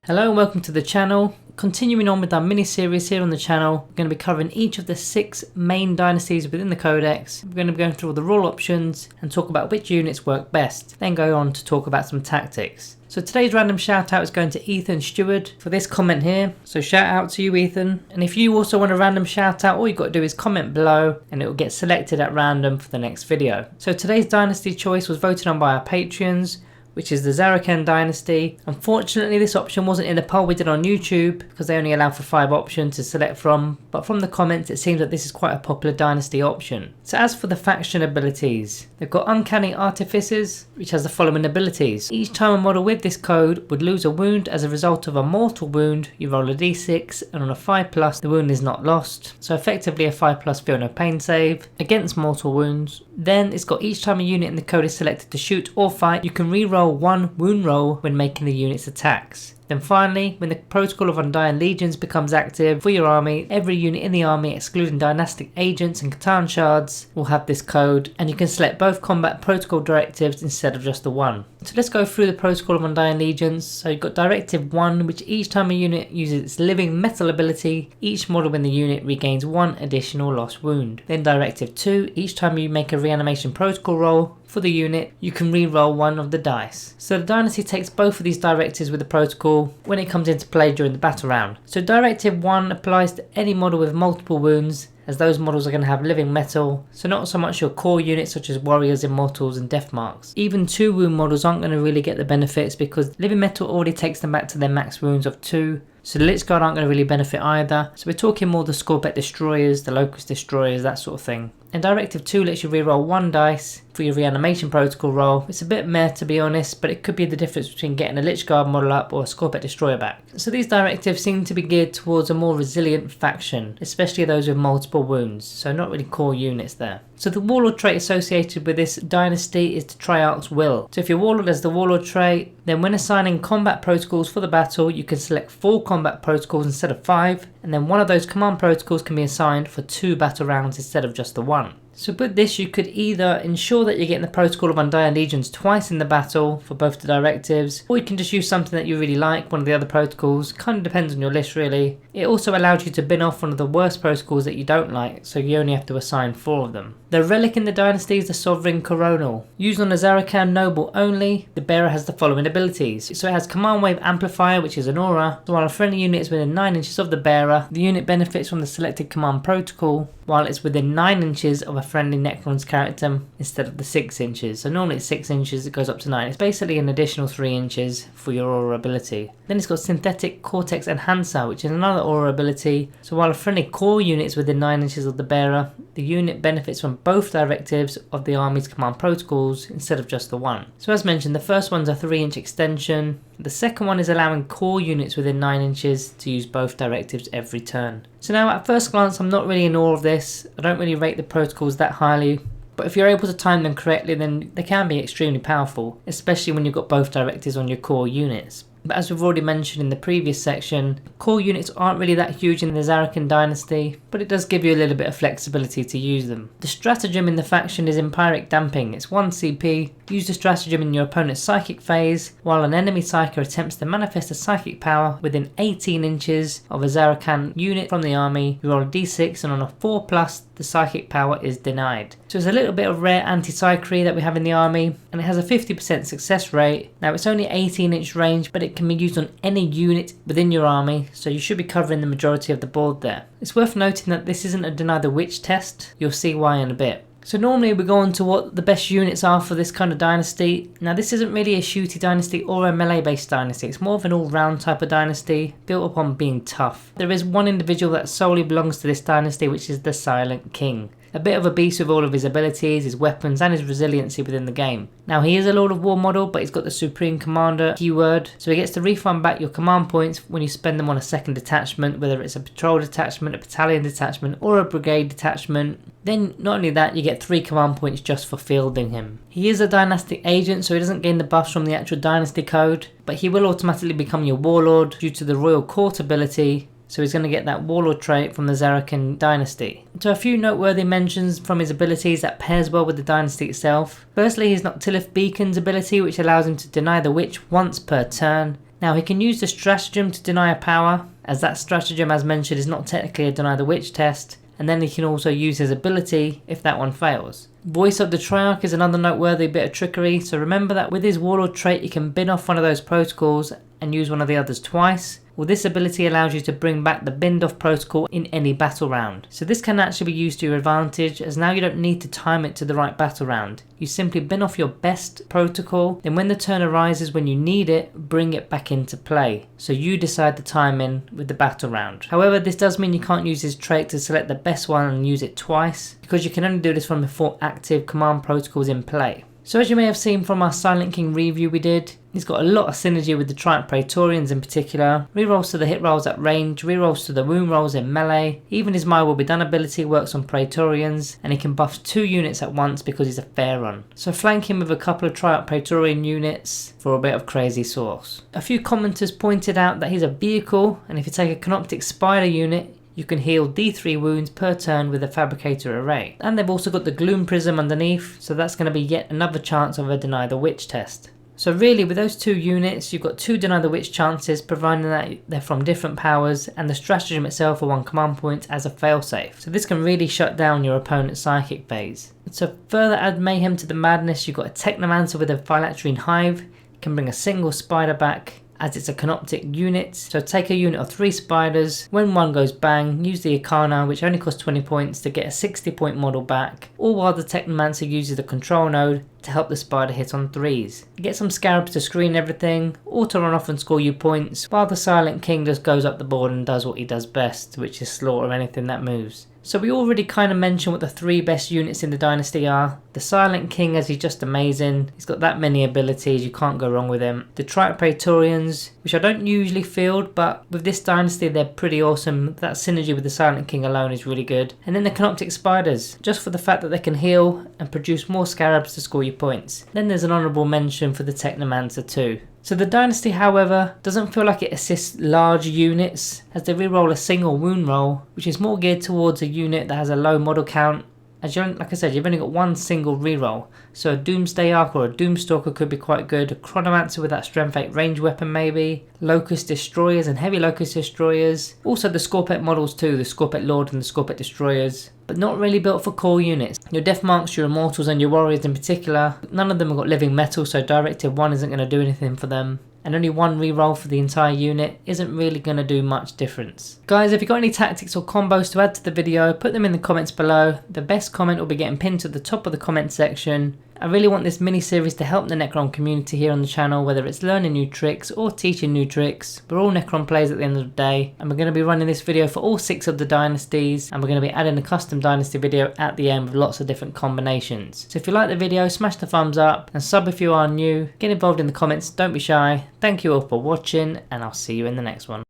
Hello and welcome to the channel. Continuing on with our mini-series here on the channel, we're going to be covering each of the 6 main dynasties within the Codex. We're going to be going through all the rule options and talk about which units work best, then go on to talk about some tactics. So today's random shout out is going to Ethan Stewart for this comment here. So shout out to you, Ethan. And if you also want a random shout out, all you've got to do is comment below and it will get selected at random for the next video. So today's dynasty choice was voted on by our Patreons, which is the Szarekhan Dynasty. Unfortunately, this option wasn't in the poll we did on YouTube because they only allow for 5 options to select from, but from the comments it seems that this is quite a popular dynasty option. So as for the faction abilities, they've got Uncanny Artificers, which has the following abilities. Each time a model with this code would lose a wound as a result of a mortal wound, you roll a d6 and on a 5+, the wound is not lost. So effectively a 5+ feel no pain save against mortal wounds. Then it's got each time a unit in the code is selected to shoot or fight, you can re-roll 1 wound roll when making the unit's attacks. Then finally, when the Protocol of Undying Legions becomes active for your army, every unit in the army excluding dynastic agents and Catan shards will have this code, and you can select both combat protocol directives instead of just the one. So let's go through the Protocol of Undying Legions. So you've got Directive 1, which each time a unit uses its living metal ability, each model in the unit regains 1 additional lost wound. Then Directive 2, each time you make a reanimation protocol roll for the unit, you can re-roll 1 of the dice. So the dynasty takes both of these directives with the protocol when it comes into play during the battle round. So Directive 1 applies to any model with multiple wounds, as those models are going to have living metal, so not so much your core units such as warriors, immortals and death marks. Even 2 wound models aren't going to really get the benefits because living metal already takes them back to their max wounds of 2. So the Lich Guard aren't going to really benefit either. So we're talking more the Scorpet Destroyers, the Locust Destroyers, that sort of thing. And Directive 2 lets you reroll 1 dice for your reanimation protocol roll. It's a bit meh to be honest, but it could be the difference between getting a Lich Guard model up or a Scorpet Destroyer back. So these directives seem to be geared towards a more resilient faction, especially those with multiple wounds, so not really core units there. So the Warlord trait associated with this dynasty is the Triarch's Will. So if your Warlord has the Warlord trait, then when assigning combat protocols for the battle, you can select 4 combat protocols instead of 5, and then one of those command protocols can be assigned for 2 battle rounds instead of just the 1. So with this you could either ensure that you're getting the Protocol of Undying Legions twice in the battle for both the directives, or you can just use something that you really like, one of the other protocols, kind of depends on your list really. It also allows you to bin off one of the worst protocols that you don't like, so you only have to assign 4 of them. The relic in the dynasty is the Sovereign Coronal. Used on the Szarekhan Noble only, the bearer has the following abilities. So it has Command Wave Amplifier, which is an aura, so while a friendly unit is within 9 inches of the bearer, the unit benefits from the selected command protocol, while it's within 9 inches of a friendly Necrons character instead of the 6 inches. So normally it's 6 inches, it goes up to 9. It's basically an additional 3 inches for your aura ability. Then it's got Synthetic Cortex Enhancer, which is another aura ability. So while a friendly core unit is within 9 inches of the bearer, the unit benefits from both directives of the army's command protocols instead of just the one. So as mentioned, the first one's a 3-inch extension. The second one is allowing core units within 9 inches to use both directives every turn. So now at first glance I'm not really in awe of this. I don't really rate the protocols that highly, but if you're able to time them correctly then they can be extremely powerful, especially when you've got both directives on your core units. But as we've already mentioned in the previous section, core units aren't really that huge in the Szarekhan Dynasty, but it does give you a little bit of flexibility to use them. The stratagem in the faction is Empiric Damping. It's 1 CP. Use the stratagem in your opponent's psychic phase, while an enemy psyker attempts to manifest a psychic power within 18 inches of a Szarekhan unit from the army. You roll a d6 and on a 4+, the psychic power is denied. So it's a little bit of rare anti-psychery that we have in the army, and it has a 50% success rate. Now it's only 18-inch range, but it can be used on any unit within your army, so you should be covering the majority of the board there. It's worth noting that this isn't a Deny the Witch test. You'll see why in a bit. So normally we go on to what the best units are for this kind of dynasty. Now this isn't really a shooty dynasty or a melee based dynasty, it's more of an all-round type of dynasty built upon being tough. There is one individual that solely belongs to this dynasty, which is the Silent King. A bit of a beast with all of his abilities, his weapons and his resiliency within the game. Now he is a Lord of War model, but he's got the Supreme Commander keyword, so he gets to refund back your command points when you spend them on a second detachment, whether it's a patrol detachment, a battalion detachment or a brigade detachment. Then not only that, you get 3 command points just for fielding him. He is a dynastic agent, so he doesn't gain the buffs from the actual dynasty code, but he will automatically become your warlord due to the Royal Court ability. So he's going to get that Warlord trait from the Szarekhan Dynasty. So a few noteworthy mentions from his abilities that pairs well with the dynasty itself. Firstly, his Noctilith Beacon's ability, which allows him to deny the witch once per turn. Now he can use the stratagem to deny a power, as that stratagem as mentioned is not technically a deny the witch test, and then he can also use his ability if that one fails. Voice of the Triarch is another noteworthy bit of trickery, so remember that with his Warlord trait he can bin off one of those protocols and use one of the others twice. Well, this ability allows you to bring back the binned off protocol in any battle round. So this can actually be used to your advantage, as now you don't need to time it to the right battle round. You simply bin off your best protocol, then when the turn arises when you need it, bring it back into play. So you decide the timing with the battle round. However, this does mean you can't use his trait to select the best one and use it twice, because you can only do this from the 4 active command protocols in play. So as you may have seen from our Silent King review we did, he's got a lot of synergy with the Triumph Praetorians in particular. Rerolls to the hit rolls at range, rerolls to the wound rolls in melee. Even his My Will Be Done ability works on Praetorians, and he can buff 2 units at once because he's a fair run. So flank him with a couple of Triumph Praetorian units for a bit of crazy sauce. A few commenters pointed out that he's a vehicle, and if you take a Canoptic Spider unit, you can heal D3 wounds per turn with a Fabricator array. And they've also got the Gloom Prism underneath, so that's going to be yet another chance of a Deny the Witch test. So really with those 2 units you've got 2 Deny the Witch chances, providing that they're from different powers, and the stratagem itself for 1 command point as a failsafe. So this can really shut down your opponent's psychic phase. So further add mayhem to the madness, you've got a Technomancer with a Phylacterine Hive, can bring a single spider back, as it's a Canoptic unit. So take a unit of 3 spiders, when one goes bang, use the Arcana, which only costs 20 points to get a 60 point model back, all while the Technomancer uses the control node to help the spider hit on 3s. Get some scarabs to screen everything, auto run off and score you points, while the Silent King just goes up the board and does what he does best, which is slaughter anything that moves. So we already kind of mentioned what the 3 best units in the dynasty are. The Silent King, as he's just amazing. He's got that many abilities, you can't go wrong with him. The Triumph Praetorians, which I don't usually field, but with this dynasty they're pretty awesome. That synergy with the Silent King alone is really good. And then the Canoptic Spiders, just for the fact that they can heal and produce more scarabs to score you points. Then there's an honourable mention for the Technomancer too. So the dynasty, however, doesn't feel like it assists large units, as they reroll a single wound roll, which is more geared towards a unit that has a low model count. As like I said, you've only got 1 single reroll, so a Doomsday Ark or a Doomstalker could be quite good. A Chronomancer with that Strength 8 range weapon maybe. Locust Destroyers and Heavy Locust Destroyers. Also the Scorpet models too, the Scorpet Lord and the Scorpet Destroyers. But not really built for core units. Your Death Marks, your Immortals and your Warriors in particular, none of them have got Living Metal, so Directive 1 isn't going to do anything for them. And only 1 reroll for the entire unit isn't really going to do much difference. Guys, if you've got any tactics or combos to add to the video, put them in the comments below. The best comment will be getting pinned to the top of the comment section. I really want this mini-series to help the Necron community here on the channel, whether it's learning new tricks or teaching new tricks. We're all Necron players at the end of the day, and we're going to be running this video for all 6 of the dynasties, and we're going to be adding a custom dynasty video at the end with lots of different combinations. So if you like the video, smash the thumbs up, and sub if you are new. Get involved in the comments, don't be shy. Thank you all for watching, and I'll see you in the next one.